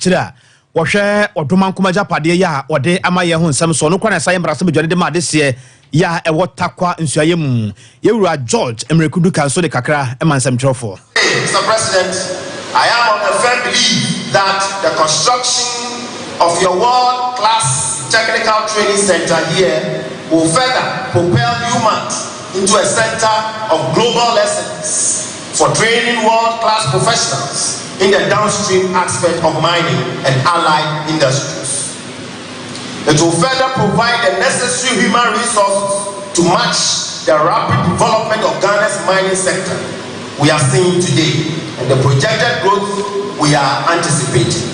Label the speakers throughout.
Speaker 1: Chida, Washe or Dumankuma Japade ya or de Amaya Hun Sam so no quan as I am Brasim Johnny de this year ya a what takwa in Suayem. You are George Emerikudu Council de Kakra Emansam Trofo.
Speaker 2: Mr. President, I am of the firm belief that the construction of your world-class technical training center here will further propel humans into a center of global lessons for training world-class professionals in the downstream aspect of mining and allied industries. It will further provide the necessary human resources to match the rapid development of Ghana's mining sector we are seeing today and the projected growth we are anticipating.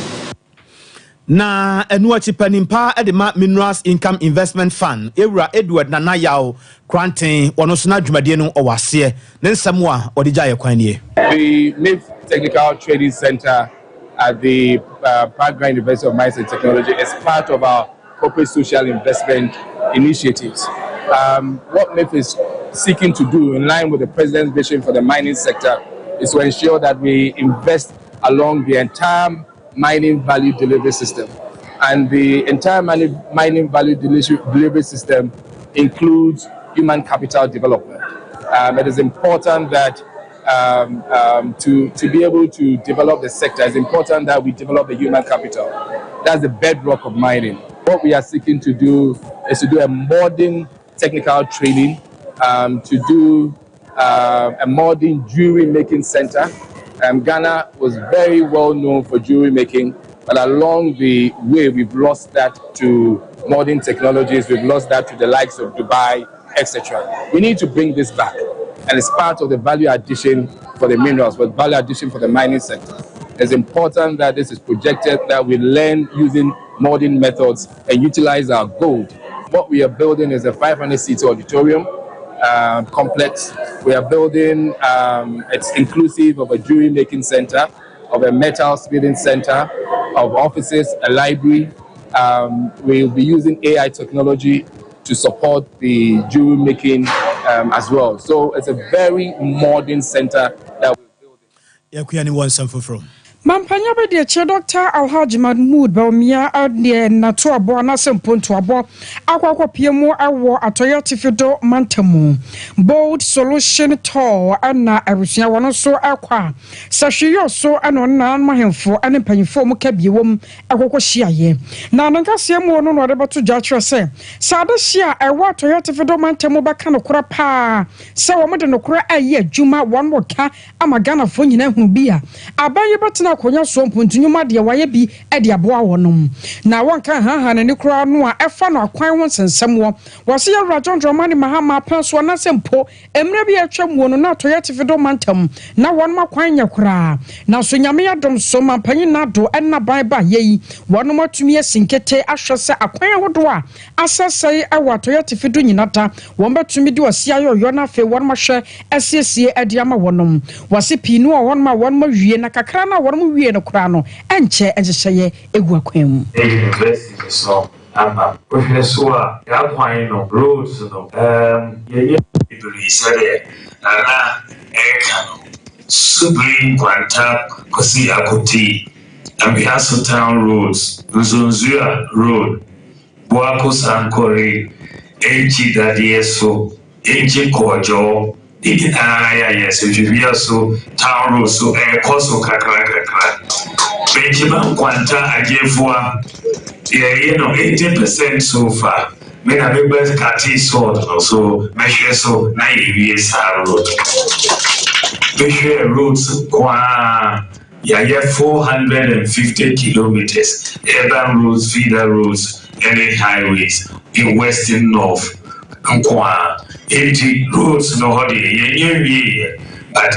Speaker 1: Na enuachi panimpa edema Minerals Income Investment Fund Ewura Edward Nanayao Kranten onosuna dwumadie no owase ne nsɛm a odija ye kwan nie.
Speaker 3: The NIF Technical Training Center at the Prague University of Mines and Technology is part of our corporate social investment initiatives. What NIF is seeking to do in line with the President's vision for the mining sector is to ensure that we invest along the entire mining value delivery system. And the entire mining value delivery system includes human capital development. It is important that to be able to develop the sector, it's important that we develop the human capital. That's the bedrock of mining. What we are seeking to do is to do a modern technical training, to do a modern jewelry making center. Ghana was very well known for jewelry making, but along the way we've lost that to modern technologies, we've lost that to the likes of Dubai, etc. We need to bring this back, and it's part of the value addition for the minerals, but value addition for the mining sector. It's important that this is projected, that we learn using modern methods and utilize our gold. What we are building is a 500-seat auditorium complex. We are building, it's inclusive of a jewelry making center, of a metal smithing center, of offices, a library. We'll be using AI technology to support the jewelry making as well. So it's a very modern center that we're building.
Speaker 4: Mampanya be de che Dr. Alhaji Mahmood Baumia de na to abo na sempo to abo akwakwa piemu awo atoya tifido mantamu bold solution to ana abusua wono so akwa sahweyo so ana na mahemfo ane panyifo mu kabiewom akokọ hyiaye na nankase mu no no de beto dwatwe se sade hia ewo atoya tifido mantamu baka no kora pa se wo mo de no kora aye adwuma won woka amagana fo nyina hu bia abaye betena konya so mpuntunyuma de waye bi e de aboa wonom na wonka haha na ne kura no a efa no akwan ho sensem wo wose ya rajonjoma ne mahama penso na sempo emre bi atwam wo no na toye tifido mantam na wonom akwan nya kura na so nyame yadom so mampanyi na do enna ban ba yeyi wonom atumi asinkete ahwese akwan hodo a asasai ewa toye tifido nyinata won betumi de osia yoyo na fe wonom hwe asiesie ade ama wonom wose pinu a wonom a wonom wie na kakra na wonom wie no kura no enche enhye egu akwam
Speaker 5: university so ama professor ya kwan no roads no ye ibiri sare na eka subri kwanta kosi akoti ambiaso town roads Nzonzua road Boako Sankore Eji Dadieso Eji Kojo yes, you so town road so koso kakra Benjamin Quanta Ajefua 80% so far. Men have been Kati so so measure so 9 years road. Measure roads qua 450 kilometers, urban roads, feeder roads, any highways in western north. Qua 80 roads no holiday, but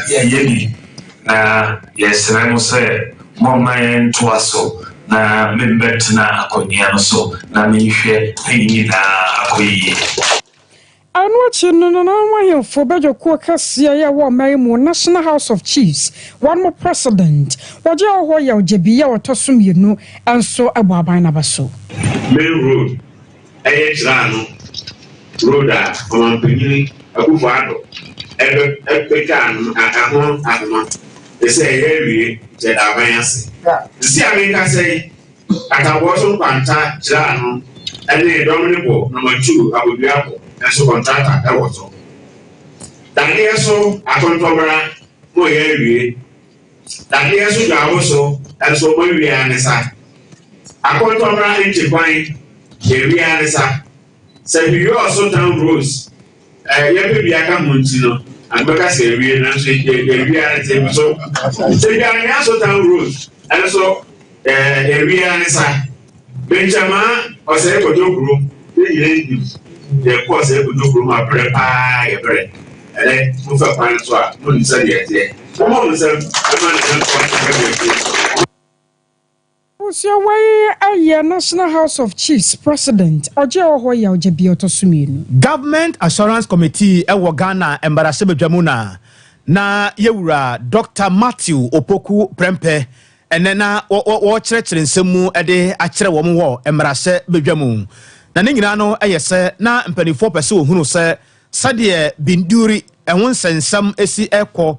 Speaker 5: yes, I must say, Moment to us so. Na membet na akonya no so na mehwe anyi na akoyi
Speaker 4: anwachi no wahemfo bejo ko kasia ya wo maimu National House of Chiefs one more president waje ho ya ojebi ya otosom yenu enso ababan na baso
Speaker 6: main road ayejrano road a omanpini akufado ebe kan ahon they say every advance. See, I mean, I say, at a water panta, Jan, and the dominable number 2, I would be apple, and so contract that was all. That year so, I don't know more area. That year so, I also, and so we are answer. I can't remember in Japan, the answer. Say, you also down roads. Be a Camuntino, and because we are not saying so. So, you are also down roads, and so we are answer. Benjamin or say, for no room, the course, no room, I prepare a bread. And then move up and so on. Say it. Come on, sir.
Speaker 4: So why are you National House of Chiefs President?
Speaker 1: Government Assurance Committee ewo Ghana embarase bedwamuna na yewura Dr. Matthew Opoku Prempe enena wo kyerɛkyerɛ nsɛmu ede akyerɛ wo mo embarase bedwamu na ne nyina no eyese na mpanifo pese ohunu se sade binduri ehun sensam esi ekɔ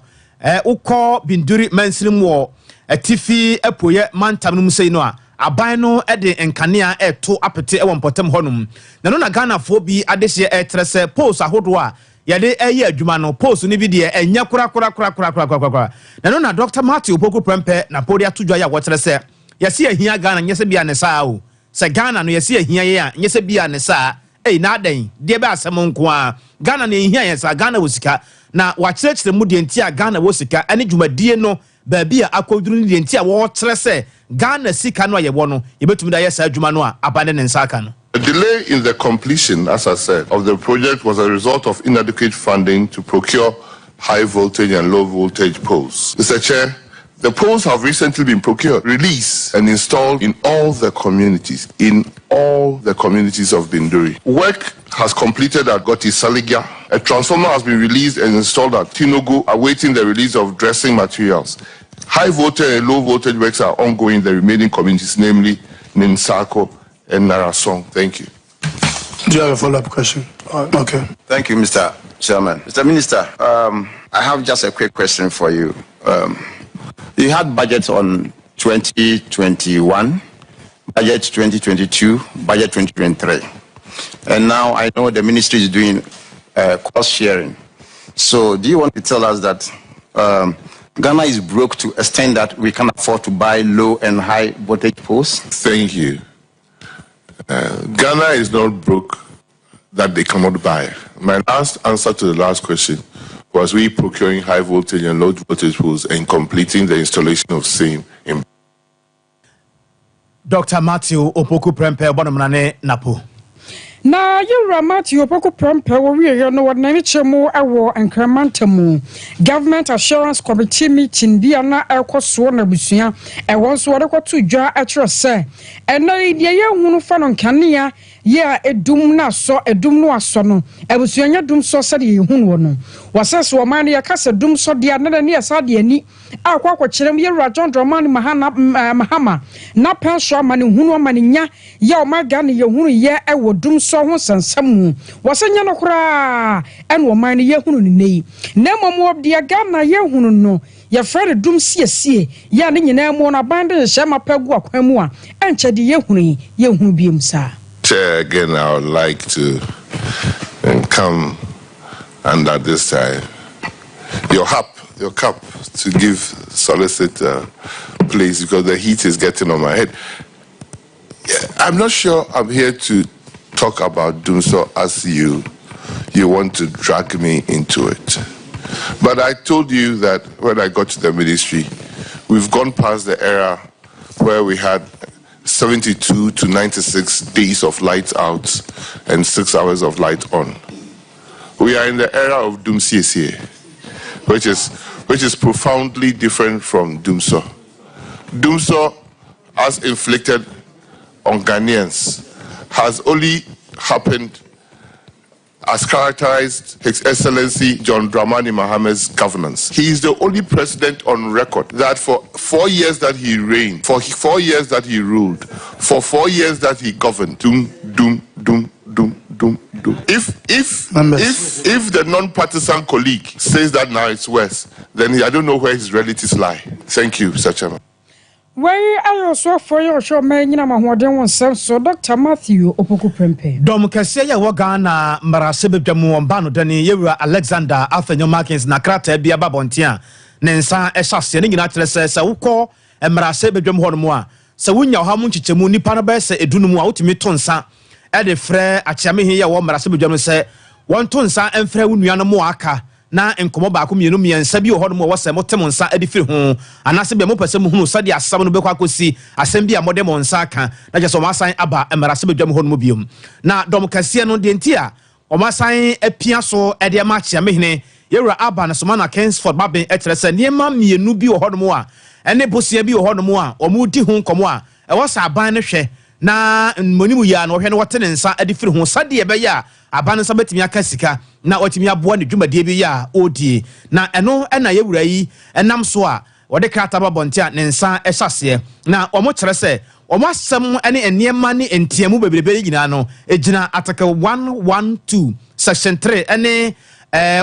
Speaker 1: ukɔ binduri mansirim wo atifi epoye mantam no musei no a aban no ede nkanea eto apete e wompotem honum na no na Ghana fo bi adehye etrese post ahodo a yade eye adwuma no post ni bi de enya kura na no na Dr. Matthew Opoku Prempe na podia tudwa ya wo trese yesi ahia Ghana nyese bia ne saa o se Ghana no yesi ahia ye a nyese bia ne saa na adan de be asem nko a Ghana ne ahia ye saa Ghana wosika na wa kyerɛkyerɛ mu de ntia Ghana wosika ane dwumadie no baabia akoduru ni de ntia wo trese Ghana sika no ye wo no yebetumi da ye saa adwuma no a abane ne nsa aka no.
Speaker 7: The delay in the completion, as I said, of the project was a result of inadequate funding to procure high voltage and low voltage poles. Mr. Chair, the poles have recently been procured, released, and installed in all the communities of Binduri. Work has completed at Goti Saliga. A transformer has been released and installed at Tinogu, awaiting the release of dressing materials. High voltage and low voltage works are ongoing in the remaining communities, namely Ninsako and Narasong. Thank you.
Speaker 8: Do you have a follow-up question? Okay.
Speaker 9: Thank you, Mr. Chairman. Mr. Minister, I have just a quick question for you. You had budget on 2021, budget 2022, budget 2023. And now I know the ministry is doing cost sharing. So do you want to tell us that Ghana is broke to the extent that we can afford to buy low and high voltage poles?
Speaker 7: Thank you. Ghana is not broke that they cannot buy. My last answer to the last question was we procuring high voltage and low voltage poles and completing the installation of same in
Speaker 1: Dr. Matthew Opoku Prempe bonomnane napo.
Speaker 4: Na yura Matthew Opoku Prempe wo wiye no wodnani chemu ewo enkramantamu Government Assurance Committee meeting bia na ekoso na busua ewo nso wode kwato dwa ekere se eno de ye hunu fa no nkanea ye edum na so edum no aso no ebusuanya dum so se de ye hunu wo no wasese wo man ye kase dum so de na ne asa de ani akwa kyerem ye wura John Dramani Mahama na penso ma ne hunu ma ne nya ye o maga ne ye hunu ye ewo dum so ho sansamu wasenya no kura en wo man ye hunu ne nei na momo de Ghana ye hunu no ye fere dum siesie ya ne nyina mu na bande hye ma pagu akwan mu a enche de ye hunu biem sa.
Speaker 7: Again, I would like to come under this time your cup to give solicitor please, because the heat is getting on my head. I'm not sure I'm here to talk about Dumso as you want to drag me into it. But I told you that when I got to the ministry, we've gone past the era where we had 72 to 96 days of lights out and 6 hours of light on. We are in the era of Dumsiesie, which is profoundly different from Dumso. Dumso, as inflicted on Ghanaians, has only happened as characterized His Excellency John Dramani Mahama's governance. He is the only president on record that for 4 years that he reigned, for 4 years that he ruled, for 4 years that he governed,
Speaker 8: do.
Speaker 7: If the non-partisan colleague says that now it's worse, then I don't know where his relatives lie. Thank you, Mr. Chairman.
Speaker 4: Where I also for your show, man, you know, my one so Dr. Matthew Opoku Prempe.
Speaker 1: Dom Kaseya Wagana Marasebe Jamuambano Dani Yura Alexander Alfenyo Markins Nakrata Bia Babontia Nensa Eshasia Ninatre says Uko and Marasebe Jamhormoa. So when your Hamunchichemu Nipanabese Edunumu ultimate tonsa at the Fre Achami here, one Marasebe Jamu say one tonsa and Fre Uniana Moaka. Na enkomo ba ko mienu miensa bi ohodom wo se motemonsa adifiri ho anase be mo pesem hunu sade asam no be kwa kosi asem bi a modemonsa ka na je so masan aba emarase bedwam ho no biom na dom kase no de ntia o masan apia so e de ma chia mehene yewura aba na so na Kingsford baben etere se niema mienu bi ohodom a ene bosia bi ohodom a o mu di ho nkomo a e wo sa aban ne hwe na monimu ya no hwe no wote ne nsa adifiri ho sade e be ya aban nsa betimi aka sika na otimi aboa ne dwumadie bi ya odie na eno na yewura yi enam so a wode krata babonte a ne nsa ehase na omo kire se omo asem ene eniema ne entiamu bebrebe nyina no ejina article 112 section 3 ene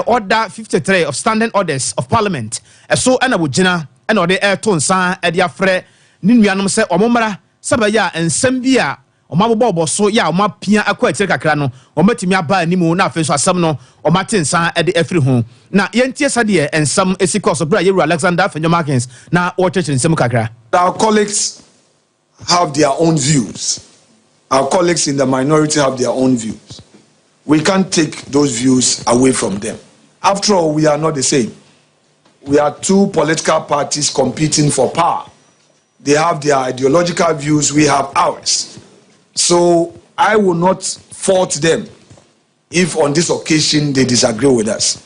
Speaker 1: order 53 of standing orders of parliament so ena wo gina ena ode to nsa ede afre ne nuanom se omo mara sabaya ensem bi a Omabobo so ya omapia akwa akire kakra no omatimi aba animu na afenso asam no omatensa e de afiri ho na yentie sade ensam esikos bra yeru Alexander Afenyo Markins na watching ensam kakra.
Speaker 10: Our colleagues have their own views. Our colleagues in the minority have their own views. We can't take those views away from them. After all, we are not the same. We are two political parties competing for power. They have their ideological views, we have ours. So I will not fault them if on this occasion they disagree with us.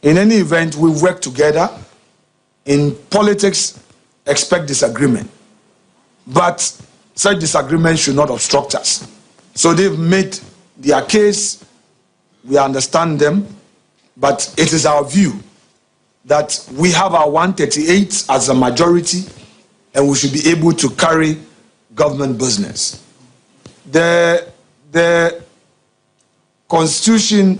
Speaker 10: In any event, we work together. In politics, expect disagreement. But such disagreement should not obstruct us. So they've made their case, we understand them, but it is our view that we have our 138 as a majority and we should be able to carry government business. The Constitution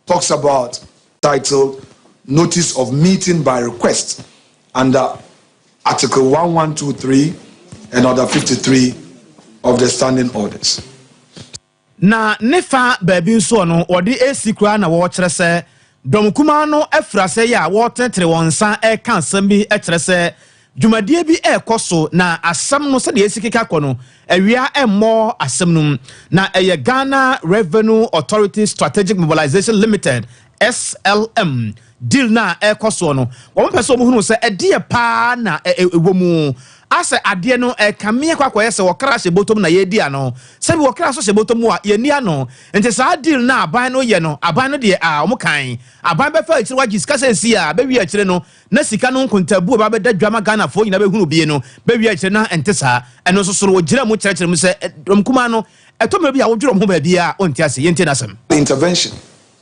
Speaker 10: talks about titled Notice of Meeting by Request under Article 1123 and Order 53 of the Standing Orders.
Speaker 1: Na nefa baby so no odi esikura na wo kire se domkuma no efra se ya wo tetere wonsa e kan sam bi e kire se dwumadie bi ekoso na asam no se de esikika kono awia emmo asam no na eye Ghana Revenue Authority Strategic Mobilization Limited SLM deal na ekoso no wo pese omo hunu se edie pa na ewomu ase ade no kamia kwakwa yese wo crash botom na ye dia no se bi wo crash so botom a ye nia no enti sa deal na aban no ye no aban no de omo kan aban be fa akire wagi sika sensi a be wi akire no na sika no nkontabu ba be da dwama Ghana fo nyina be hunu bie no be wi akire na enti sa eno so soro wo gira mu kire mu se domkuma no etomre bi a wo dworo ho ba bia onti ase yenti na sem
Speaker 10: intervention,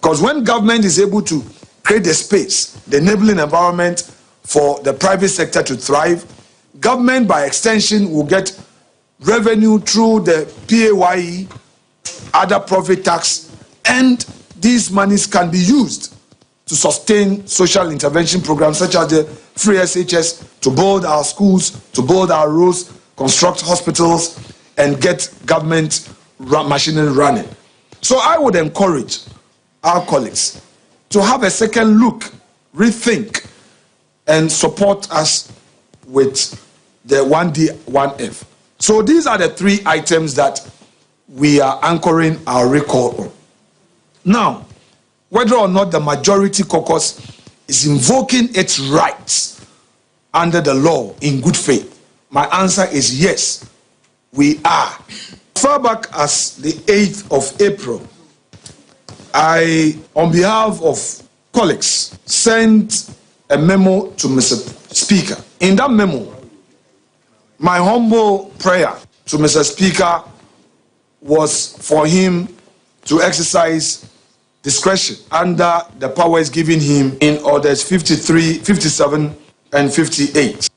Speaker 10: because when government is able to create the space, the enabling environment for the private sector to thrive, government by extension will get revenue through the PAYE, other profit tax, and these monies can be used to sustain social intervention programs such as the free SHS, to build our schools, to build our roads, construct hospitals, and get government machinery running. So I would encourage our colleagues to have a second look, rethink, and support us with the 1D, 1F. So these are the three items that we are anchoring our recall on. Now, whether or not the majority caucus is invoking its rights under the law in good faith, my answer is yes, we are. Far back as the 8th of April, I, on behalf of colleagues, sent a memo to Mr. Speaker. In that memo, my humble prayer to Mr. Speaker was for him to exercise discretion under the powers given him in orders 53, 57, and 58.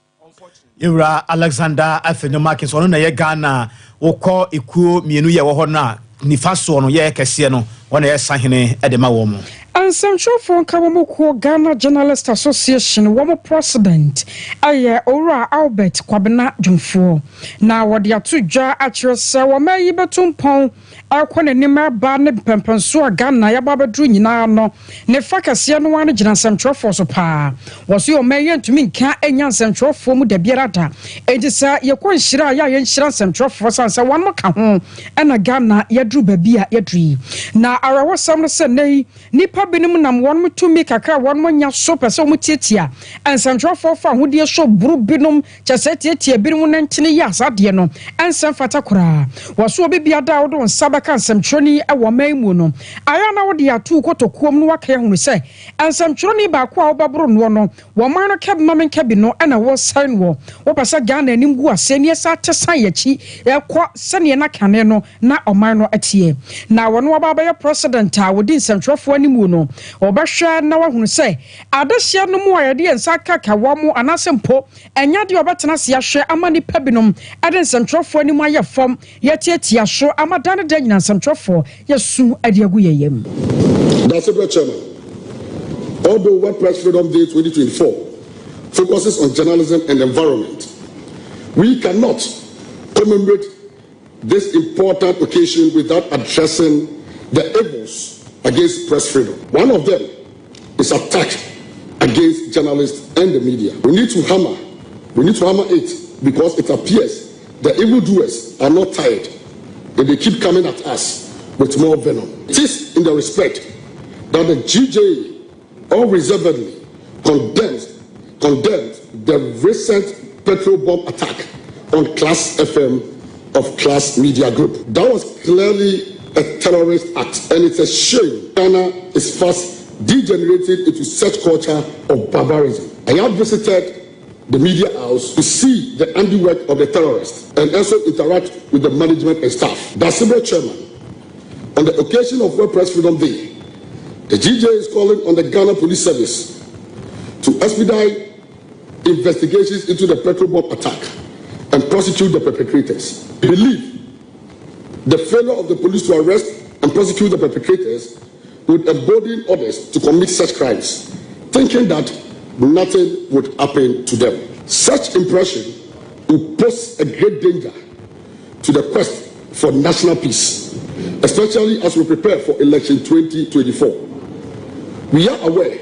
Speaker 1: Yura Alexander Afenyo Markins ono na ye Ghana wokọ ekuo mienu ye wo ho na nifa so no ye kese no wɔn yɛ sahene de ma wɔn.
Speaker 4: And Central for Kamoko Ghana Journalist Association, one president, Ora Albert Kwabena Jumfo. Now, what the two jar at your sewer may betum pong, Alquan Nima Barney Pempensua Ghana, Yababa Drunino, Nefakasian one General Central for Sopa. Was your mayor to me, can't any Central for the Birata. It is your quan Shira, Yan Shira Central for Sansa, one more home, and a Ghana, Yadru Babia Yadri. Now, I was some say, nay, Nipa Benum nam one to make a car one nya so person mutitia and Central for who dear so bru binum chasetia binum nantini yas adiano and San Fatakura was so baby adawdo on Sabaka and Samtroni a wamaimuno. I know the two koto kum waka we say and Samtroni bakwa babru no wamano cab mamma cabino and a was sign war opasa Ghana and Nimgua senior sata sayachi qua saniana caneno na o minor atie. Now one wababa president within Central for any muno. Obasha na wahunu say adahia no mu ayede ensaka kawamu anasempo enya de obetena se ahwe amani pabinom ade nsentrofo ani mu ayefom yetiatia so amadane da nyina nsentrofo yesu ade agu yeyem.
Speaker 11: That's it, Chairman. Although World Press Freedom Day 2024 focuses on journalism and environment, we cannot commemorate this important occasion without addressing the evils against press freedom. One of them is attack against journalists and the media. We need to hammer it because it appears the evildoers are not tired and they keep coming at us with more venom. It is in the respect that the GJ unreservedly condemns the recent petrol bomb attack on Class FM of Class Media Group. That was clearly a terrorist act, and it's a shame Ghana is fast degenerated into such culture of barbarism. I have visited the media house to see the handiwork of the terrorists and also interact with the management and staff. The Assembly Chairman, on the occasion of World Press Freedom Day, the GJ is calling on the Ghana Police Service to expedite investigations into the petrol bomb attack and prosecute the perpetrators. We believe the failure of the police to arrest and prosecute the perpetrators would embolden others to commit such crimes, thinking that nothing would happen to them. Such impression will pose a great danger to the quest for national peace, especially as we prepare for election 2024. We are aware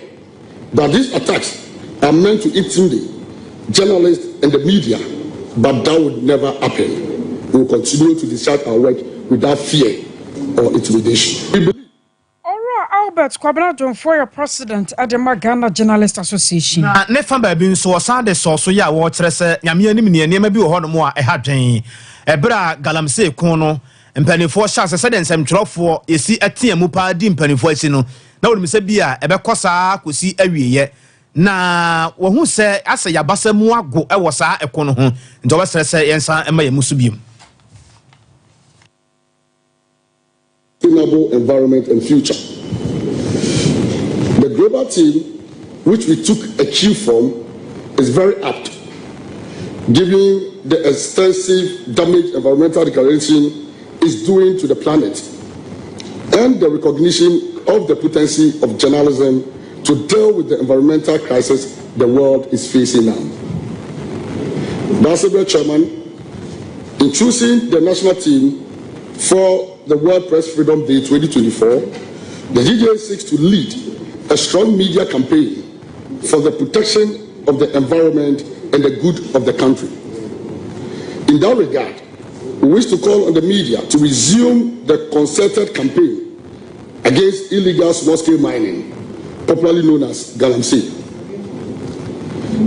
Speaker 11: that these attacks are meant to intimidate journalists and the media, but that would never happen. We will continue to discharge our work without fear or intimidation.
Speaker 4: Albert Kwabena for your president at the Ghana Journalist Association.
Speaker 1: Na ne fa ba bi nso osande so ya wo kire se nyame anim ne ne bi wo ho no mo a ha dwen ebra galamse kun no mpanifo sha se de nsɛmtwerɛfo esi atia mu pa di mpanifo asi no na wo se bi a ebɛkɔsa kosi awieye na wo hu se ase yabasa mu ago ɛwɔ saa ɛko no ho nto bɛsrɛ se yensa ɛma ye musu biem.
Speaker 11: Sustainable environment and future. The global team, which we took a cue from, is very apt, given the extensive damage environmental degradation is doing to the planet and the recognition of the potency of journalism to deal with the environmental crisis the world is facing now. Ambassador Chairman, in choosing the national team for the World Press Freedom Day 2024, the GJ seeks to lead a strong media campaign for the protection of the environment and the good of the country. In that regard, we wish to call on the media to resume the concerted campaign against illegal small-scale mining, popularly known as galamsey.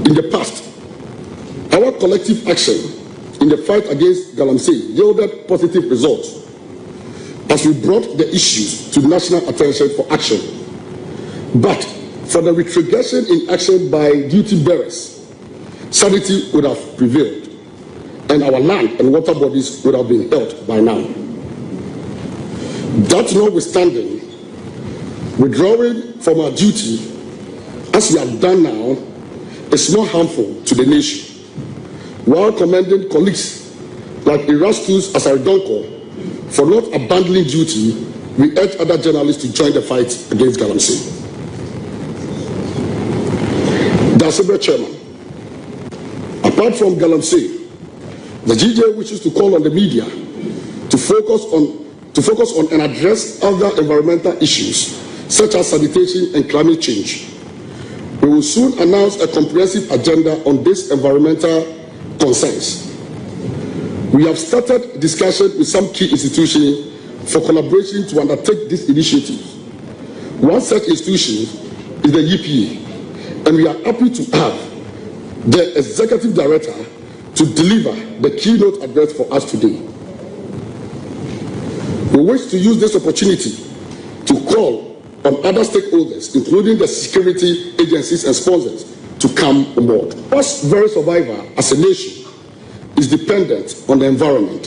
Speaker 11: In the past, our collective action in the fight against galamsey yielded positive results as we brought the issues to national attention for action. But for the retrogression in action by duty bearers, sanity would have prevailed and our land and water bodies would have been held by now. That notwithstanding, withdrawing from our duty, as we have done now, is more harmful to the nation, while commending colleagues like Erastus Asaridonko for not abandoning duty We urge other journalists to join the fight against Galamsey. The Chairman, apart from Galamsey, the GJ wishes to call on the media to focus on and address other environmental issues such as sanitation and climate change. We will soon announce a comprehensive agenda on these environmental concerns. We have started discussion with some key institutions for collaboration to undertake this initiative. One such institution is the EPA, and we are happy to have the Executive Director to deliver the keynote address for us today. We wish to use this opportunity to call on other stakeholders, including the security agencies and sponsors, to come on board. Our very survival as a nation is dependent on the environment,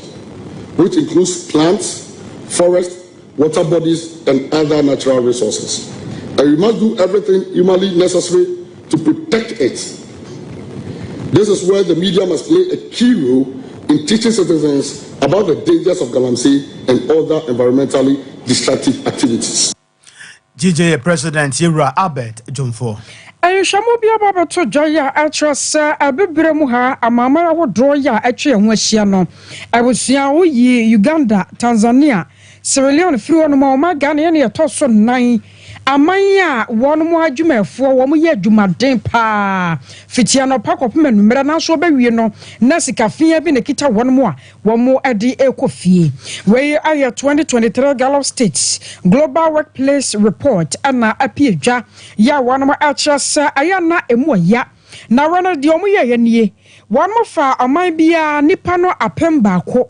Speaker 11: which includes plants, forests, water bodies, and other natural resources. And we must do everything humanly necessary to protect it. This is where the media must play a key role in teaching citizens about the dangers of Galamsey and other environmentally destructive activities.
Speaker 1: GJ President Yura Albert Jumfo.
Speaker 4: Shamo bia baba to joya atrasa abebere mu ha amama wodro ya atwe ho ahia no abusia wo yi Uganda Tanzania Sierra Leone free ono ma Ghana ne to so nan amanya won mu adwumafo wo mu ye adwumaden pa fitia no pakopem numera na so bawie no na sikafia bi ne kita won mu a wo mu edi ekofie we aye 2023 Gallup States Global Workplace Report ana apiedwa ya won mu achasa ayana emu ya na wana de omu ye nie won mu fa aman bia nipa no apem baako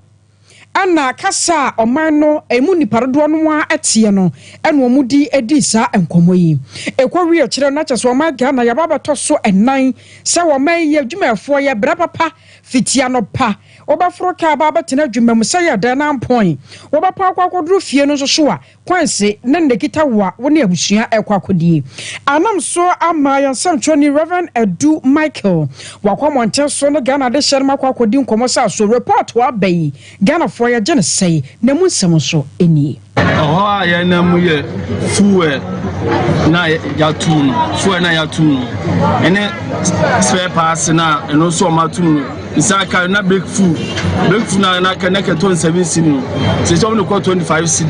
Speaker 4: ana kasa omano emu niparodo no a atie no ene omudi edi sa enkomo yi ekwawi a kire na kyeso ma Ghana ya baba to so enan se wo man ye adwumafo ye bra papa fitia no pa obafro ka baba tena adwumam se ya da na mpon obapa akwakodro fie no so a kwanse na ndekita wa wo ne abusua ekwakodie anam so ama ya samtwoni Reverend Edu Michael wakwamonte so no Ghana de shere makwakodi nkomo sa so report wa bayi Ghana for ya jene say na mu nsem so eni
Speaker 12: oh ya na mu ye fuwe na ya tunu fuwe na ya tunu ene spare pass na eno so ma tunu isaka na break food na ka ton 7 sin se so no 25 sin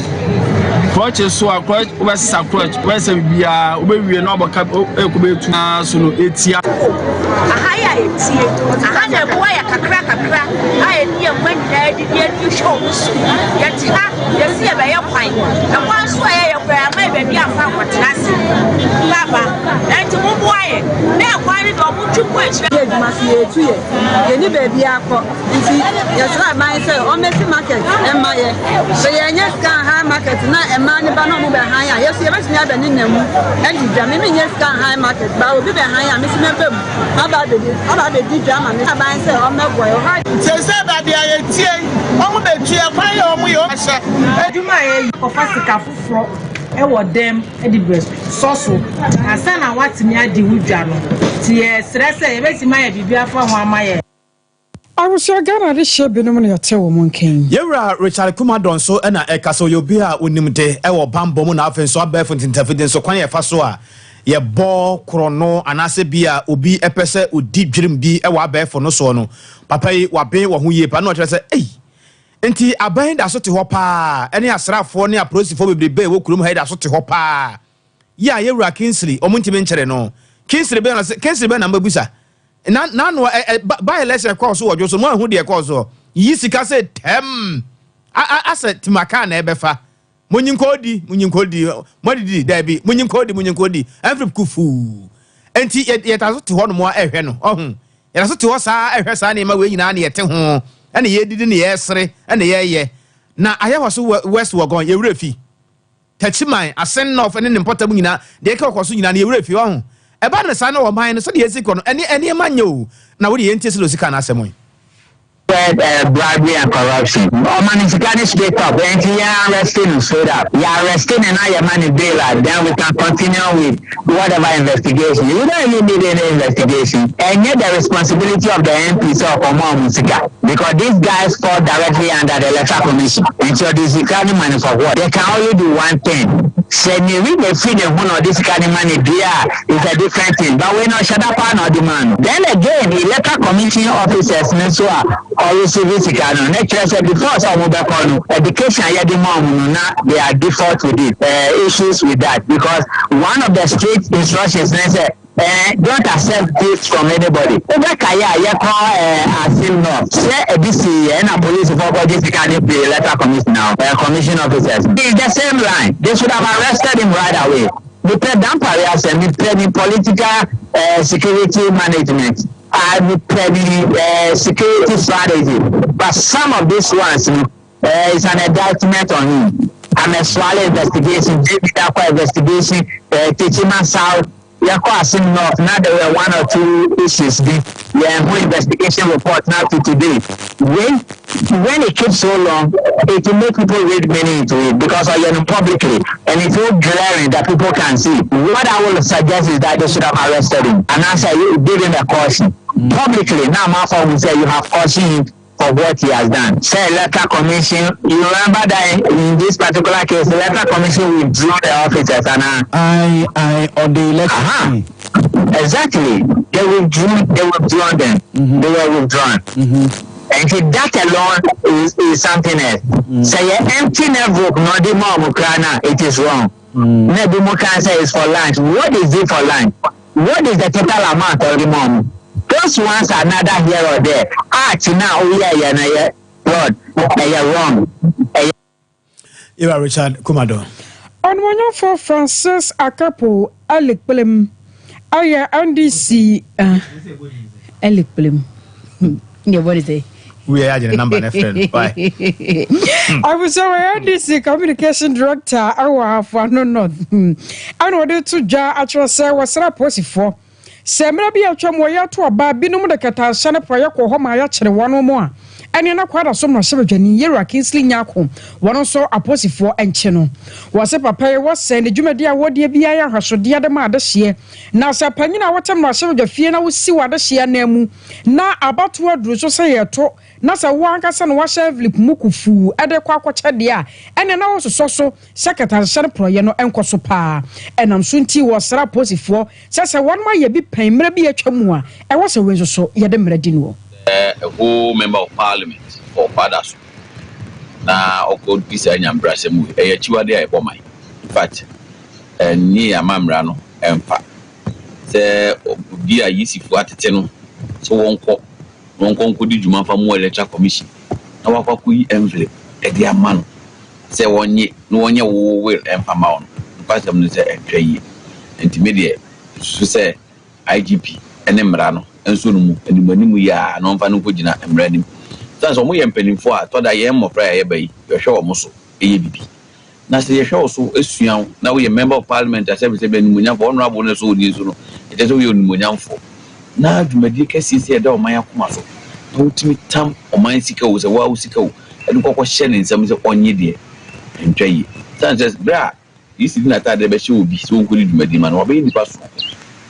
Speaker 12: crutch so a crutch we sa crutch we se bia obewie na oboka ekobetu na so no etia
Speaker 13: ahaya etie ahaya boa ya kakra aya ni amani na di show ya tia ya si ebe ya kwan na kwa so ya kwa ma be bia fa kwatrase baba enti mo boa ye na kwa ni do mo twuko echi ye djuma si etu ye ni be bia akọ nti ya so man say o mesi market e ma ye so ye nya scan high market na e ma ni ba no mo be han ya yeso ye be tia be ni namu e di djama me nya scan high market ba obi be han ya me si me bem aba be di djama me man say o me boy o ha
Speaker 14: se ba bia ye tie o mo be tua kwan ye o mo yo ahye
Speaker 13: adwuma ye ko fasika fufuro e wo dem e di breast soso asa na watimi adi wudwa no ti ye stress e be si ma ye bibia fa ho ama ye
Speaker 4: Awusia Ghana de shebe no na yate wo monken
Speaker 1: Yewra Richard Kumadon so na ekaso yobi a onimde e wo bambo mu na afen so abefo ntintafide so kwan ye fa so a ye bo krono anase bia obi epese odi dwirim bi e wo abefo no so no papa yi waben wo ho yie pa na o kire se enti aban da so te ho pa ene asrafo ne aprosifo bebrebe wo kurum ha da so te ho pa ya Yewra Kingsley omuntime nkere no Kingsley be na mbabusa na no by election course wo jo so mo hu de course yi sika se tem asset maka na ebefa munyinkodi modidi dabi munyinkodi every kufu enti yetazo te ho no mo ehwe no ohun yetazo te ho saa ehwe saa na ma we nyina na yete ho ene ye didi ne yesere ene ye na ayeho so west wagon ye wrefi tachiman asen no of ene importabu nyina de ka koso nyina na ye wrefi ohun eba ne sa na wo man no so de yesiko no ene manyo na wo de yentie se lo sika na asemo
Speaker 15: widespread bribery and corruption. Omanisicani straight up. And you are arresting straight up. You are arresting and now your money bail out. Then we can continue with whatever investigation. You don't even need any investigation. And yet the responsibility of the MPs of Omanisika. Because these guys fall directly under the Electoral Commission. And so this kind of money for what? They can only do one thing. Say me read the freedom of this kind of money is a different thing. But we not shut up on the man. Then again, the Electoral Commission officers or civil security. Next year before some education they are default with it. Issues with that because one of the strict instructions they say don't accept gifts from anybody. Say DC and a police for this kind of Electoral Commission now. Commission officers. It's the same line. They should have arrested him right away. We play down barriers and we play in political security management and we play security strategy. But some of these ones is an indictment on him. I'm a swallow investigation, investigation, teaching South. North. Now there were one or two issues. The investigation report now to today. When it keeps so long, it will make people read many into it because I am publicly and it's so glaring that people can see. What I will suggest is that they should have arrested him and answer you giving a caution. Publicly, now my phone will say you have cautioned him for what he has done. Say Electoral Commission, you remember that in this particular case, the Electoral Commission withdrew the officers and
Speaker 16: on the election.
Speaker 15: Exactly. They withdrew them. Mm-hmm. They were withdrawn. Mm-hmm. And that alone is something else. Say empty never no the more it is wrong. Maybe more can say is for lunch. What is it for lunch? What is the total amount of the mom? Those ones are neither here or there. Now we are Lord, wrong.
Speaker 1: You are Richard Kumado.
Speaker 4: On one for Francis Akapo, Alec Blim, Aya NDC, Alec Blim. Yeah, what is it?
Speaker 1: We are adding a number, friend. Bye.
Speaker 4: I was our NDC communication director. Our for no. I know to jar actual say was a post for. Semra bi atwa moya to aba binum de kata sane proye ko ho ma ya kire wono mo a ene na kwada so no sebedwani Yera Kingsley Nyako wono so aposifo enche no wose papa ye wose ne dwumadi a wode bia ya hwasode de ma ade hye na sa panyina wotem na sebedwa fie na wosi wade hye na mu na abato aduru so se ye to na sa wankasa no wahye flip mukufu ede kwa akwache de a ene na wo so secretary sane proye no enkoso pa enam so nti wo sra aposifo se won ma ye bi pemre bi atwa mu a e wo se wenzo so ye de mradi no
Speaker 17: a whole member of parliament or fathers na oko bisa nyambrase mu e chiwade a ebo mai in fact ni amamra no emfa se obi a yisifu atete no so wonko di djuma fa mu Electoral Commission na wakwaku yi envelope e dia ma no se wonye wo will emfa ma on because am no se etwa yi intermediate so se IGP ene mra no enso no mu animanimu ya na onfa no kogina emranim sanso mo yempanimfo a toda ye mmofra ya bayi ye hwe wo mo so eye bibi na se ye hwe wo so esuan na we member of parliament asebise be animunyamfo honorable no so odi so no ete so we animunyamfo na dwumadi kasisi e da o man akoma so na utimi tam o man sika wo se wa sika wo enu kokko hye ne nsam se onye de entwa yi sanso bra yisi na ta de be hye obi so nkodi dwumadi ma na obe nipa so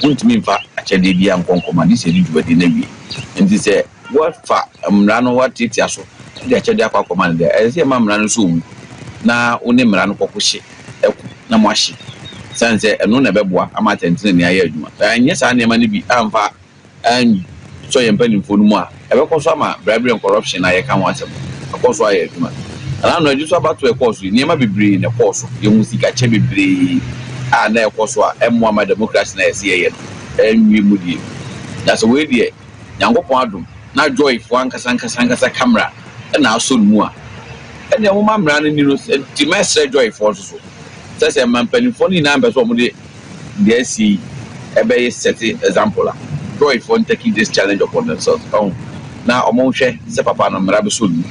Speaker 17: untimi mfa achede bia nkonkoma di se dwumadi na wi enti se what fa mrano what it aso di achede akwa command there e se ma mrano so wu na one mrano kokko hye eku na mo hye sanse enu na beboa ama tentene ne aye adwuma anye sa ne ma ne bi amfa an so yempanimfo no mu a ebekoso ama bribery and corruption na ye kan wasem akoso aye adwuma ana no adu so abato ekoso ne ma bebre ne koso ye mu sika che bebre a na ekoso a emu ama democracy na yesi ye enwi mu die na so we die nyankopon adom na joy fo ankasa camera na aso mu a ene mo mamra no ni no ti mesre joy fo so say mampanimfo ni na mbeso mo de si ebe set example la joy for taking this challenge upon themselves na omo hwe se papa no mra be so lu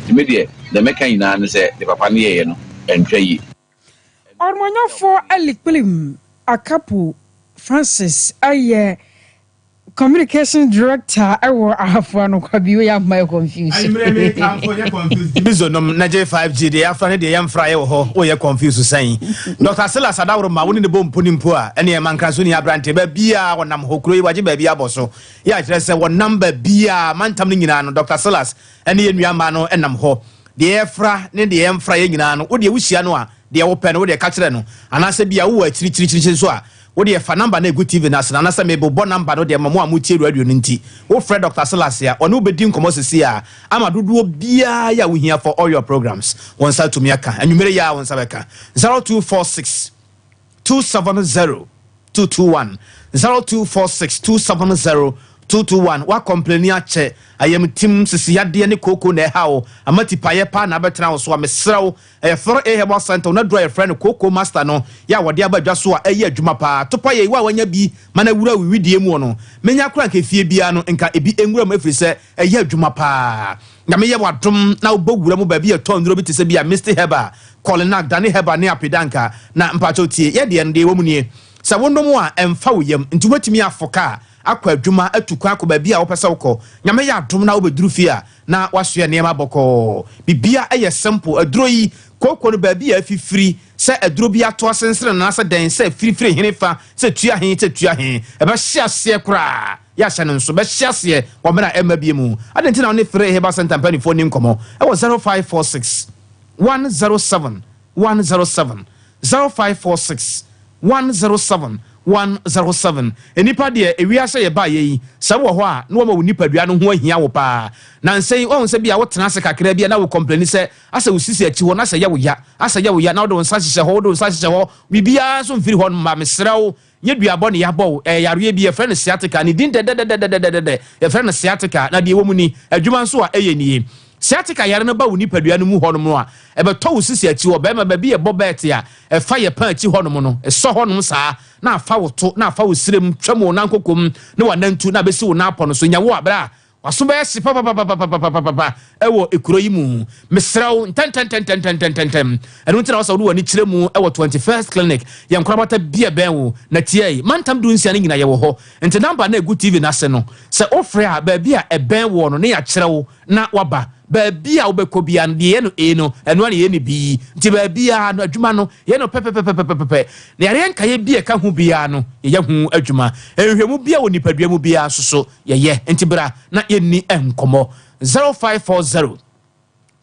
Speaker 17: ti me de the mekan na say the papa ne ye no entwa yi
Speaker 4: Ormonyafo Alikpilim Akapu Francis aye communication director ewo ahafuano kwabi we have my confused.
Speaker 1: I really come for you confused. Bizonom na J5G de afra ne de yam fra ye ho wo ye confused saying. Dr. Silas Adawro ma woni ne bom ponimpo a ene e manka so ni abrante ba bia wonam hokuro yi waje ba bia boso. Ya kire se won number bia mantam ne nyina no Dr. Silas ene ye nuama no enam ho. De efra ne de yam fra ye nyina no wo de wuhia no a de wo pɛ no wo de ka kire no anase bia wo akiri so a wo de fa number na egu TV na sana na se mebo bo number no de mamo amutie radio no nti wo frɛ Dr. Silas ya ono obedi nkomo sisi a ama dodo bia ya wo hia for all your programs won sa to me aka anwumere ya won sa beka 0246 270 221 0246 270 221 wa complain ache ayam tim sisi yade ne koko na hawo amati paye pa na betra wo so amesrew e for e hebo center na draw your friend koko master no ya wode abadwa so a eye adwuma pa topa ye wa wanya bi mana wura wiwidie mu no menya kura nka fie bia no nka ebi enwura mu afiri se eye adwuma pa na meye wadom na obogura mu ba bi eto ndro bi te se bia Mr. Heba Colin Dani Heba ne apedanka na mpacho tie ye de nde wo mu nie se wondom a emfa wo yam nti watimi afoka akwa adwuma atukwa akwa ba bia wo pese wokọ nyame ya adom na wo beduru fie a na wasoe niema bokọ bibia eye simple aduro yi kokọ no ba bia afifiri se aduro bi ato asensere na se den se firifiri henefa se tua he e ba hia se kra ya hia nso ba hia se wo mena ema bia mu adenti na one free Heba Center Company phone nkomo e wo 0546 107 107 0546 107 107 enipa de ewiase ye ba ye se wo ho a no ma wo nipadua no ho ahia wo pa na nsɛn wo nse bia wo tena se kakra bia na wo complain se asa wo sisi achi wo na se ya wo ya na wo do nsa hyehyɛ ho bibia so mfiri ho ma mesrew nye duabɔ ne yabɔ yare bi ye friend sciatica ni din de ye friend sciatica na de wo mu ni adwuma nso a eye nie sciatica yare no ba wo nipadua no mu honom a ebeto wo sisi achi wo ba ma ba bi ye bobet a fa ye pan achi honom no so honom saa na afa wo to na afa wo sirem twam wo nankokom ne wanantu na besi wo na apɔ no so nya wo abra waso ba yesi pa ewo ekuro yi mu mesraw ten enu ntina waso do wani kire mu ewo 21st clinic ye nkorabata bia ben wo na tie mantam du nsia ne nyina ye wo ho nti number na egu TV na se no se ofre a ba bia eben wo no ne ya kire wo na waba ba bia obekọ bia no de no eno eno na ye ne bi nti ba bia no adwuma no ye no pepepepepepe na yare nka ye bia ka hu bia no ye hu adwuma ehwemu bia wo nipadua mu bia soso ye nti bra na ye ni enkomo 0540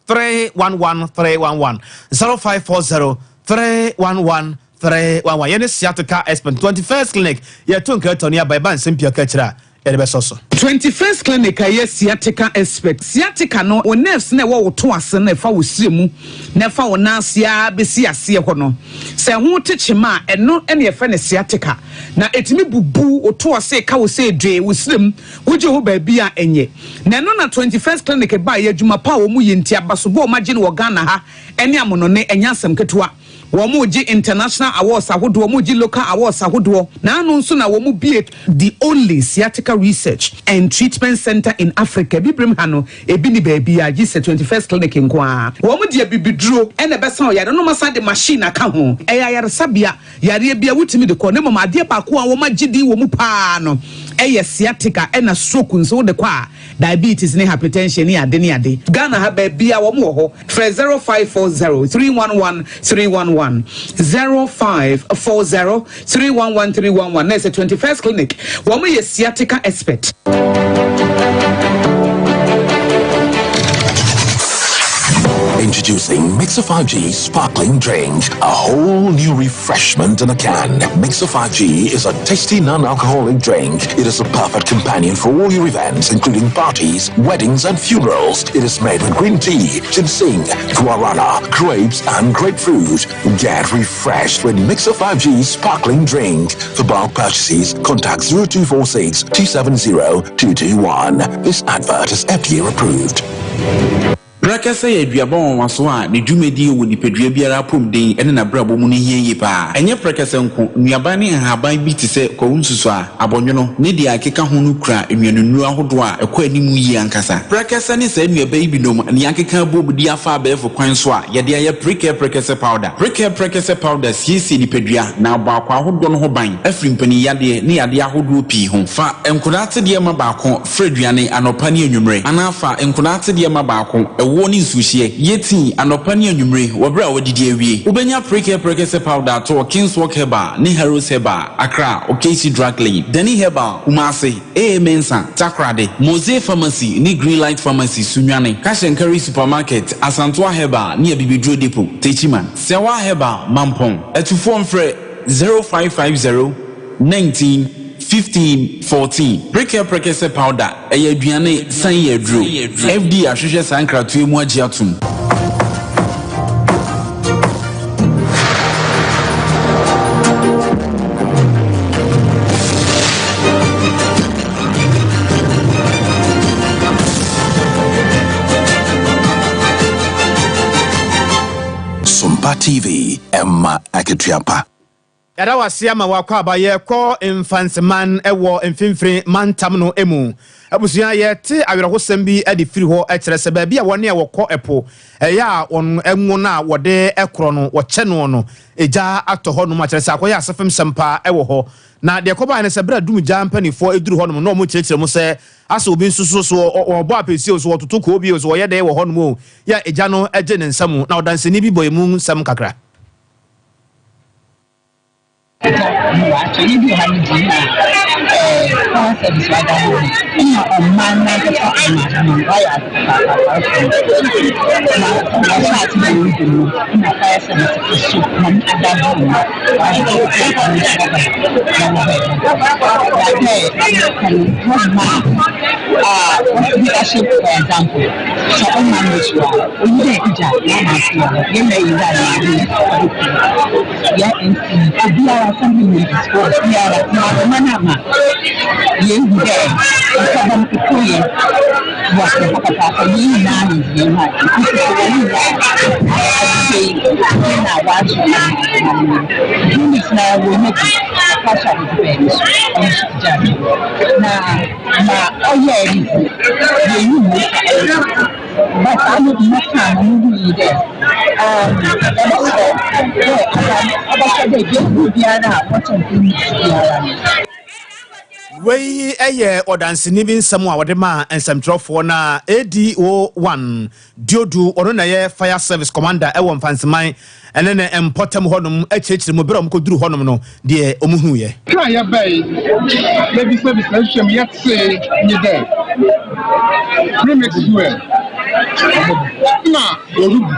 Speaker 1: 311 311 0540 311 311 ye ne sciatica expert 21st clinic ye to nka tonia by ban sempia ka kira
Speaker 18: 21st clinic aye sciatica expert sciatica no o nerves na wo to ase na fa wo siremu na fa wo nasia besi ase ho no se ho techema eno ene ye fa ne sciatica na etimi bubu o to ase ka wo se dwe wo sirem wo je ho ba bia enye na no na 21st clinic ba ye adwuma pa wo mu yenti abaso bo ma gine wo Ghana ha ene amono ne enya asem ketewa Womuji international awards ahodo womuji local awards ahodo na anu nso na womu the only sciatica research and treatment center in Africa bibrim hano ebi ni baby a gise 21st clinic nkoa womu de bibiduro ene besa yare no masa de machine aka ho yare sabia yare bia wutimi de ko ne mama ade ba ko a woma gidi womu pa no sciatica ena stroke nso de kwa diabetes ne hypertension ne ade Ghana ha baby a womu ho 0540 311 311 0540 311 311 That's a 21st clinic. Woman is sciatica expert.
Speaker 19: Introducing Mixer 5G Sparkling Drink, a whole new refreshment in a can. Mixer 5G is a tasty non-alcoholic drink. It is a perfect companion for all your events, including parties, weddings, and funerals. It is made with green tea, ginseng, guarana, grapes, and grapefruit. Get refreshed with Mixer 5G Sparkling Drink. For bulk purchases, contact 0246 270 221. This advert is FDA approved.
Speaker 20: Brakasa ya aduaba waso a ne dwumadi wo nipadua biara pom den ene na brabo mu ne hiye pa enye brakasa nko nuaba ne haban bi te se kwunsusu a abonwono ne dia akeka ho no kura enwanunu ahodo a ekọ animu yi ankasa brakasa ne sa nuaba yi binom ne akeka bobudi afa abefo kwan so a ye dia ye brakasa powder brakasa powder siesi nipadua na abakwa ahodo no ho ban afrimpani yade ne yade ahodo pi ho fa enkodate de ma baako freduane anopa ne anwumre anafa enkodate de ma baako ewo ni nsuhie yeti anopa ne anwumre wobra wodidi awie ubenya brakasa powder to Kingswalk Herbal ni Heroes Herbal Accra OKC Drug Lane Dani Herbal Kumasi Mensa Takrade Mose Pharmacy ni Greenlight Pharmacy Sunyane Kashenkari Supermarket Asantwa Herbal ni Abibidro Depot Techiman Sewa Herbal Mampong etufo mfre 0550 19 15 14 brakasa powder aduane san yedro FD ahwehwe sankratu emu agiatum
Speaker 19: Sompa TV Emma Akituapa.
Speaker 1: Yada wase ama wakwa abaye ko infanseman ewo mfimfiri mantam no emu abusua ye te awerehosam bi ade firi ho ekere se ba bia wone ewokọ epo eya on enwo na wode ekro no woche no eja ato ho no ma kere se akoya asefem sempa ewo ho na de koba ne se bra dum jampanifo eduru ho no no mo kirekire mo se asa obi nsusu so obo apesi o so wototo ko obi o so ye de ewo ho no ya eja no eje ne nsam na odanseni bi boyemu nsam kakra
Speaker 21: actually, you have to do that. Service like that. On my night, leadership, for example, so on my something with this course. We are at Manama. You there. Because I'm was the Papa, you now is the night. I watch you. This now will make it a partial depends on judge. Now, oh, yeah, you but I would not time to be there.
Speaker 1: Wey eye odansini bi nsam a wode ma ensamtrofo na ADO1 Diodu ono na ye fire service commander ewo mfanseman ene ne empotem honum echechire mo bere omkoduru honum no de omuhu ye
Speaker 22: kan ya bai baby service na hwem yet say ni there remix well na orubu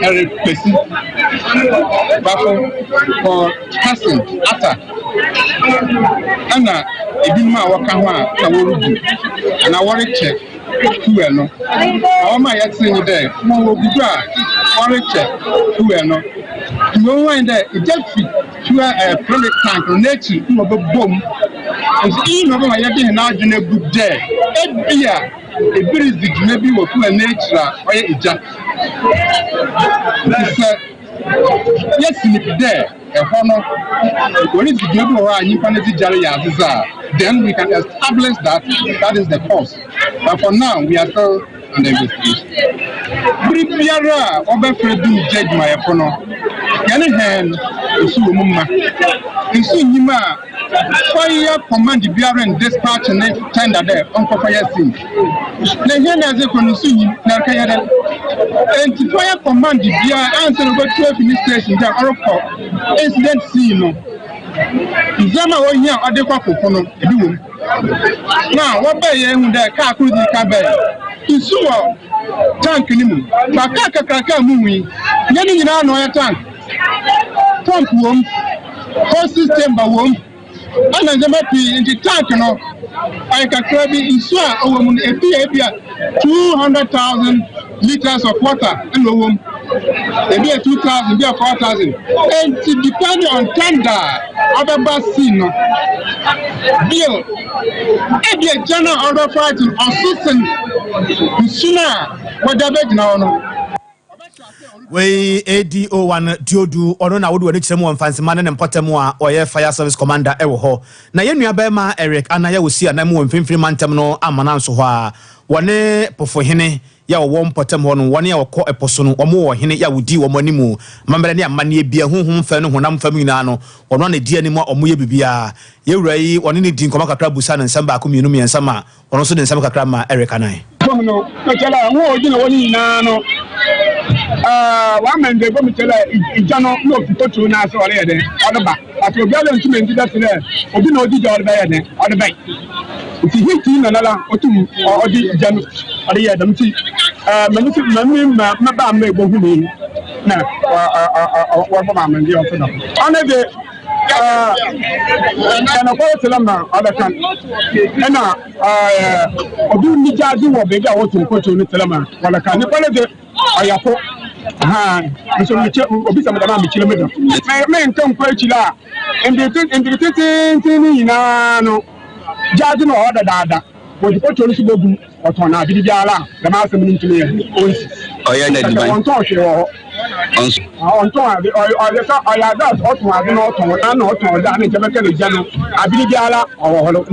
Speaker 22: Eric Pesi Bafo for passing after ana ebinuma waka ho a na worudu na wore check fuel no awoma yet ni there mo ogudu a wore check fuel no no one there it just fit fuel product tank na chi mo be bom is no be yet na adwene good there ebia ebirizik maybe wo fuel nature oye ija yes in there a honor when it's global then we can establish that is the cause, but for now we are still under investigation. Bribiara obefredu judge my epono yani hen isu mumma isu nyima fire command biara and dispatch and tender there on fire scene na hen as ekonu isu nyim na kayada and fire command biara answer go to finish station there or incident scene no Zama ohia adekwa kokono ediwom na wo ba ye hu da ka kuru di ka ba isu wo tank ni mu ba ka kakaka mu wi ye ni nyina no ya tank wom whole system ba wom ana zama pi in the tank no I can tell you isu a owo mu ebia 200,000 liters of water in the womb. Maybe 2,000, maybe 4,000. And depending on tender, other basin, bill, and the general order fighting on system nsuna wada begina no
Speaker 1: we ADO1 Diodu ono na wodu ani kyeremu mfansema ne mpotemu a oye fire service commander ewo ho na yenua bema Eric anaya wosi anamu mfimfiri mantem no amana nso ho a wone pofohene ya wo mpotemu ho no wone ya wokọ eposo no omo wo hene ya wodi wo manimu mambere ne amane bia honhom fa no honam fam nyina no ono na di animu omo ye bibia yewura yi wone ne di nkoma kakra busa ne nsamba akomienu miensama ono so de nsamba kakra ma Eric anai
Speaker 22: no kala wo ojina woni nyina no wa mende go mi tele ijano no fitoto na so ore yede odoba ati obi ale ntumi ndi da tele obi na odi ja odoba yede odoba ti hiti na nala otum odi ijano ore yede mti mami ba me go hu ni na wa ba ma ndi o so na ona de na ko tele ma oda kan na obi ni ja di wo be ja wo tun ko to ni tele ma wala kan ni ko le de ayapo so obi sa madama michile medo me nkan kwa chila ndiri na no jaji no oda dada wo di ko tori si bogu oton na bidi biala da ma asem ntumi ya onsi oya na di ban on to hwe wo on to abi oya sa oya da oton abi no oton na oton da na jebeke le jano abidi biala owo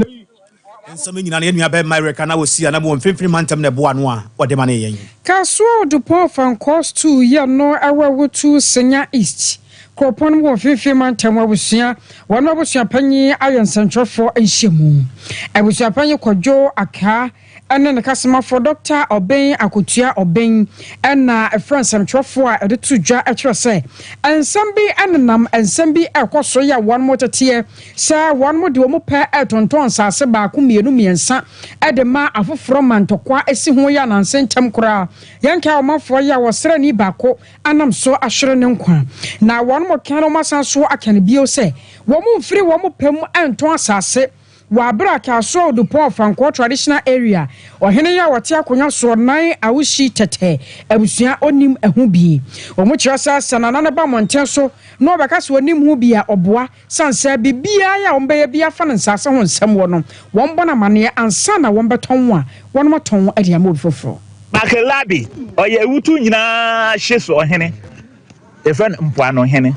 Speaker 1: nsame nyina ne nua be America na wosi ana bo mfimfiri mantem ne bo ano a wode ma ne yen
Speaker 4: kaso du pon fan cost 2 ye no awawotu senya east kopon wo mfimfiri mantem awusua wono abusua panyi ayensentrofo enhyemu abusua panyi kwadwo aka ene ne kasema for Dr. Oben akotua Oben ena efransem twofo a ede tudwa ekere se ensambi enenam ensambi ekoso ya won motete sa won mo de omo pa etonton sase ba ko mienu miensa ede ma afoforo mantokwa esi ho ya na nsentem kura yanka omafo ya wosra ni bako anam so ahwere ne nkwa na won mo kan o masan so akane bio se wo mo mfiri wo mo pam enton asase wabra ka so do po fanko traditional area ohene ya wote akonya so nan awushi tete abusua onim ehu bi omo kirasa sanana ne ba monten so no obeka so onim hu bi a oboa sansa bibia ya ombe bia fa nsase ho nsem wo no won bona mane ansa na won beton a won moton ade ma foforo
Speaker 2: makelabi oye wutu nyina hyeso ohene efen mpoano hene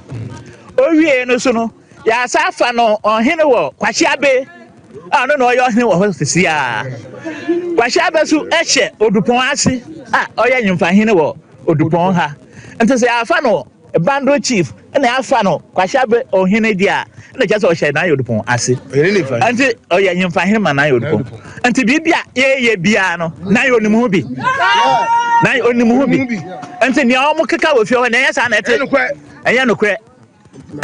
Speaker 2: owie no so no ya safa no ohene wo kwahyiabe ano no yo hene wo hosisi a kwahyiabe so ehye odupon ase oye nyimfa hene wo odupon ha ntese afa no bando chief na afa no kwahyiabe ohene dia na jase o hye na odupon ase anti oye nyimfa hene ma na odupon anti bibia ye bia no na yo onimu bi na onimu bi anti ni awo keka wo fi ho na yesa na ete enye no kwe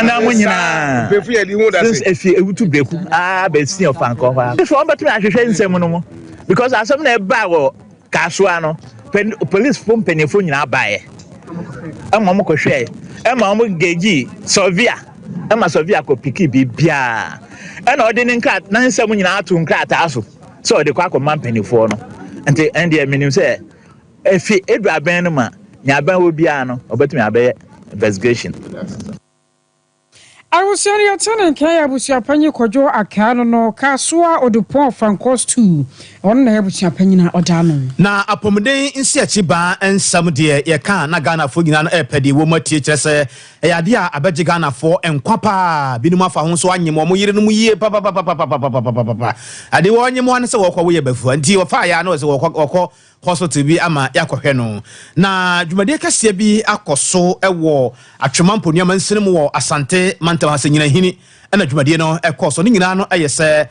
Speaker 2: na munyina befu ye di hu da se efi ewutu breku be senior fan ko fa so on betumi ahwehwe nsem no mo because asem na eba wo kaso ano police phone penifo nyina baaye ama mo kohwe ama mo geji sovia ama sovia ko piki bibia na odi ne nkra na nsem nyina atu nkra ta aso so odi kwa akoma penifo no ente ende minim se efi edu aben no ma nya aben wo bia no obetumi abaye investigation.
Speaker 4: I was saying your turn and Kaya was your penny kojo a canono, Kasua or the poor fan cost 2 on the Hebusia penina or Dano.
Speaker 1: Na apomode insi achiba and some dear ye can na Ghana for Ginan Epedi woman teacher say a idea abeji Ghana for and quapa binuma for hon so anyimo mo yire no mu ye papa ade wo anyimo an se wo kwa we befu anti wo fa ya no se wo hospital bi ama yakohwe no na dwumade kase bi akoso ewo atwemampo niam nsene wo asante mantam hasenyina hini na dwumade no ekoso ni nyina no eyese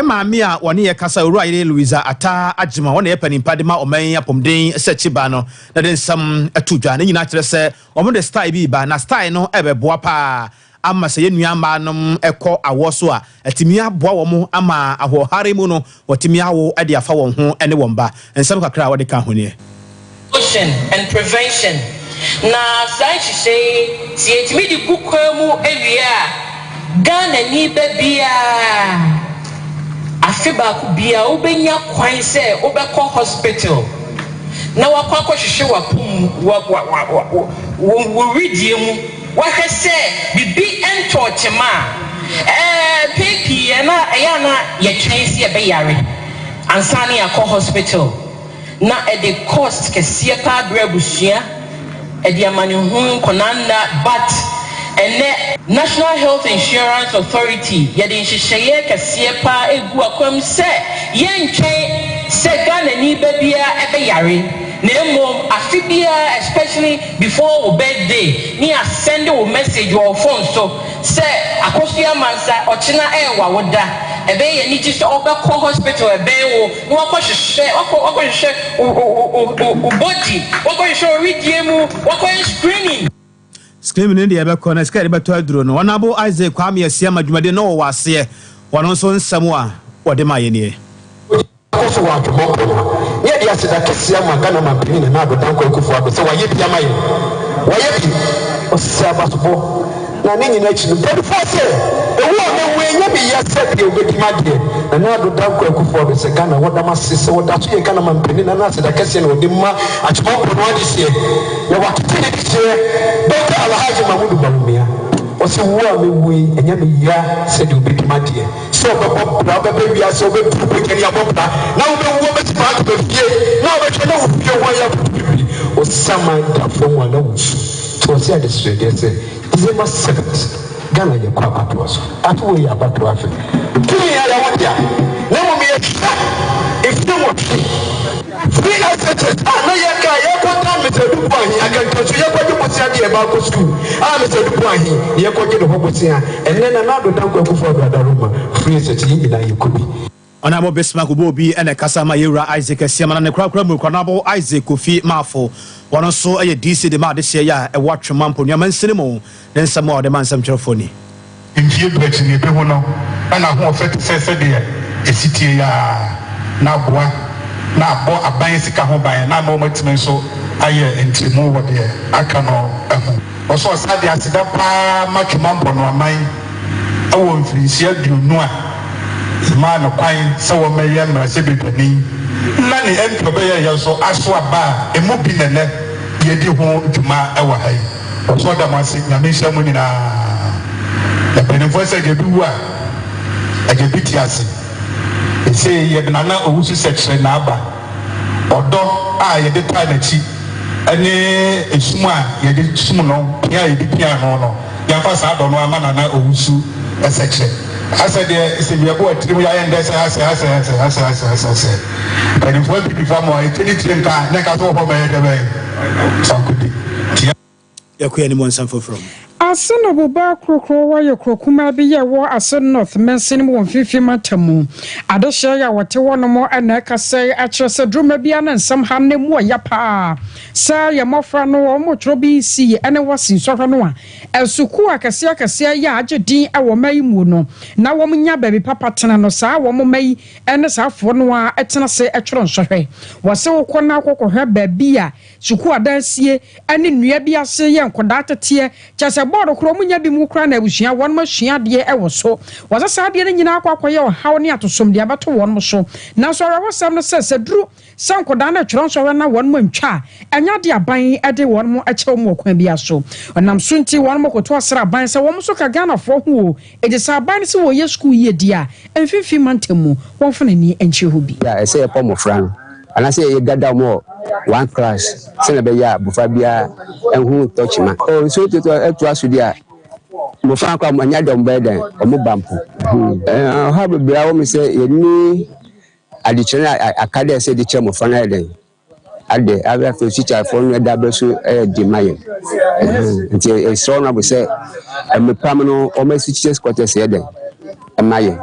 Speaker 1: maami a woni ye kasa uru ayire Louisa ata agima wona ye panimpa de ma oman apomden sechiba no na den sam atudwa na nyina kire se omo de style bi ba na style no ebeboa pa ama se yenua ma nom ekọ awoso a atimi aboa wo mo ama ahohare mu no watimi awo ade afa won ho ene won ba ensam kakra wode ka ho ne
Speaker 3: and prevention na sai say si etimi di kukwa mu ewia Ghana ni bebia afeba ku bia obenya kwan se obekọ hospital na wakọ hwehwe wapum wo ridie mu wahwe se bibi entochema peki na ye twen se be yare ansane yakọ hospital na ɛde cost kɛseɛ paa brɛ abusua ɛde amane ho konanda but ɛnɛ National Health Insurance Authority yɛde nhyehyɛeɛ kɛseɛ paa egu akwam sɛ yɛntwɛn sɛ Ghana ni bebia ɛbɛyare na mmom afi bia especially before your birthday ni send a message or phone so sɛ akosua mansa ɔkyena ɛwa woda ebe ye ni just obekɔ hospital ebe wo na wakɔhwehwɛ body wakɔhwehwɛ oridie mu wakɔyɛ screening
Speaker 1: ne deɛ ɛbɛkɔ na sika de bɛtɔ aduro no ɔnabo Isaac Kwame Asia madwumade no wɔ aseɛ wɔno nso nsɛm a wɔde ma yɛnie
Speaker 5: so wa dwuma ko ye dia se da kese ama Ghana mampini na adodan ko akufo abe se wa ye bia maye wa ye bi o se abasobo na ne nyina chi no before say ewu o we nya bi ya se bi obetima de na adodan ko akufo abe se Ghana woda ma se woda so ye Ghana mampini na se da kese na odi ma atuma ko no ade se na wa tete ne kire Dr. Alhaji Mahmudu Bawumia o se wo a mewe enya me ya se de obetima de so baba baba wi aso be pupu kani abobra na wo be wo be ti pa to be fie na wo be twa na wo fie wo ya o samanta from one of to see the street say December 7th Ghana ye kwa patros atu we abatu afi kini ya wadia na mo me if you want free access na ye ka ye ko ta me se dubu ahi aka ntoso ye ko di bosia de e ba ko school me se dubu ahi ye ko di do bosia enne na do dan ko akufo brada roma free access ye nyina ye ko bi
Speaker 1: Honorable Bismarck Ubobi and a Kasama Yura Isaac Siamana and the Crackram Honorable Isaac Kofi Mafo. One also a DC the Mad this year, a watch Mampo Yaman Cinema, then some more demand some telephony.
Speaker 22: In Gilbert in the Pehono, and I want to say, a city now boy, now bought a bicycle home by an moment so I and Timo there. I cannot. Also, I said, I said, much mambo no mine. I won't see you know. Man of pine, so may yam as a bipani. Nani and Probaya so aswa bar, a mopin and net, ye do home to my our high. Or so that my signation when in the benevoice I do I get bitiasi. They say ye banana or section naba. Or dog, I did tiny any a smart, ye did sumo, yeah, you did piano. Yafas, I don't know a man or usu a section. I said, it's a year boy, 3 years, and I said, but if one people from my 23 time, neck out of my head, some could be.
Speaker 1: You're anyone something from.
Speaker 4: Asenabo ba krokro wa ye krokuma bi ye wo Asen North Mensin mo mfifi matamu adehye ya wote wono mo ana kasai a kire se droma bia na nsam ha ne mo ya pa sa ye mofra no wo mo tro bi si ene wasin sohwe no a esuku akase ya agedin e wo mai mu no na wo nya baby papa tena no sa wo mo mai ene sa afo no a etena se etworo nsohwe wo se wo kona akokohwe baby a suku adansie ene nnua bi ase ye nkoda tete chese bodo kro munya bi mu kra na abusua won ma hua de e wo so wasa sa de nyina akwakoye o haw ne atosom de abato won mo so na so rawo sam no se duru sankoda na tworo so na won mo ntwa enya de aban e de won mo achew mo kwa bia so onam sunti won mo koto asra aban se won so ka Ghana fo ho e de sa aban se wo ye school ye dia emfifi mantemu won fana ni enche ho bi
Speaker 6: ya ese e pomo fran ana se ye gada mo one class se na be ya bufa bia enhu touch ma o so to etu asudi a mo fa kwa anya dom beden o mo bampo ha be bia wo me se ye ni additional akade se de che mo fa na eden ade ave fe teacher for no da be so di maye nti e so na be se me pam no o me teachers quarters eden maye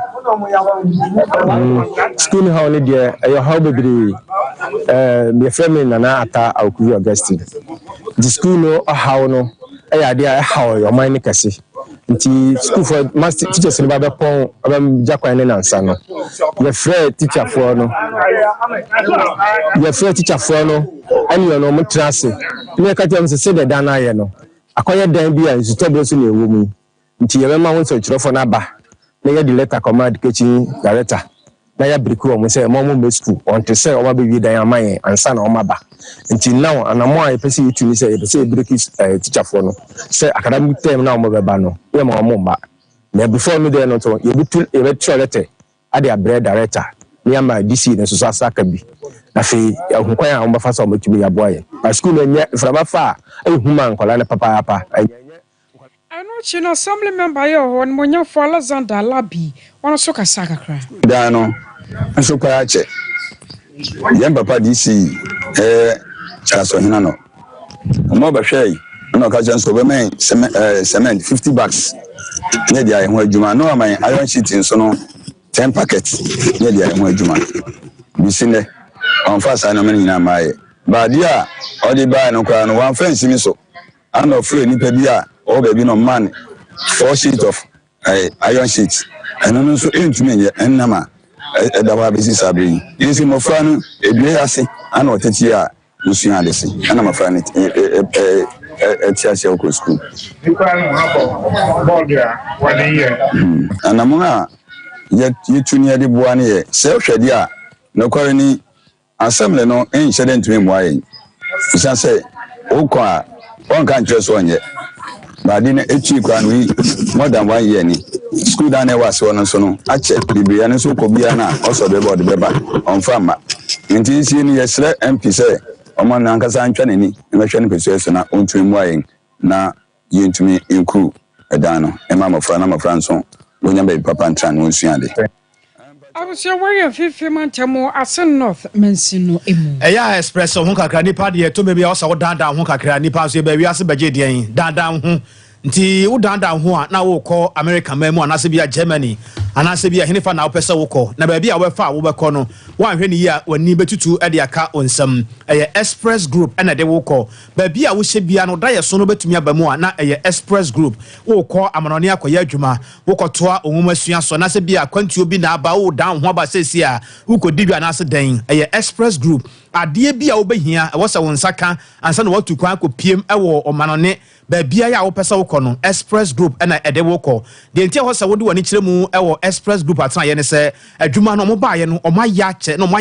Speaker 23: school how ni dia e how be bri me frame nana ata Akuzu Augustine the school no how no ya dia how your mind kase nti school for master teachers ni ba be pon jakwan ne nansa no ye free teacher for no ani no mo trase me ka tem se de dan aye no akoye dan bi a nsutobre so na ewo mu nti ye be ma ho so kirofo na ba na ye di letter command kitchen director na ya briku o mo se mo me school on te se o ma be wi dan amaye ansa na o ma ba nti now anamo a pese yitu ni se pese breki teacher for no se academic term na o mo be ba no ye ma o mo ba na before me there no to ye bitu e be letter ade abre director ni ama DC na so asaka bi na fe ahukwan a womba fa so motumi yaboye na school enye fraba fa ehuma nkola na papa
Speaker 4: ano chino assembly member yo won monya for Alexander Labi wono so kasa kakra
Speaker 7: da no nso kwa che yem papa DC chaso hina no mo ba hwei no ka janso be men cement 50 bags ne dia ho adwuma no man iron sheet nso no 10 packets ne dia ho adwuma bisine on fa sa no men nyina maaye ba dia odi ba no kwa no wan fence mi so and of free nipa bia o be bi no man 4 sheet of iron sheet eno no so entumi nye ennama edaba besi sabri yesi mo fra no edue ase ana oteti a musu adese ana ma fra no etiase okro school ana muna yetuni ade boa ne ye se hwede a no kware ni assembly no enhyede ntumi moaye isa se okọ a on kan so onye ba di na echi kwa no more than 1 year ni school down was one so no ache bibia ne so ko bia na oso be board be ba on fama nti si ni yesre MP say omo na nkasa antwa nani na hwe ne peso eso na ontumi muaye na yentumi include edan no e ma mafra na mafra nso wonya be papa ntran no nsuade
Speaker 4: Abusia where fifi mantamo asen north mensino emu
Speaker 1: eya expresso ho kakra nipa de to me bia osa wo dandan ho kakra nipa so be wiase beje den dandan ho nti wo dandan ho a na wo kọ America mamu anase bia Germany anase bia henifa na wo pese wo kọ na ba bia wo fa wo be kọ no wan hwe ni ya wani betutu e de aka onsam eye express group ena de wo kọ ba bia wo hye bia no da ye so no betumi abamu a na eye express group wo kọ amanone akoya adwuma wo kọ toa onwuma sua so na se bia kwantuo bi na aba wo dan ho aba sesi a wo kọ dibia na se den eye express group ade bia wo behia e wo se won saka ansa na watu kwan ko piem e wo omanone ba bia ya wo pese wo kọ no express group ena ede wo kọ de ntia ho se wo de wani kire mu e wo express group atan ye ne se adwuma no mo ba ye no o ma ya che no mo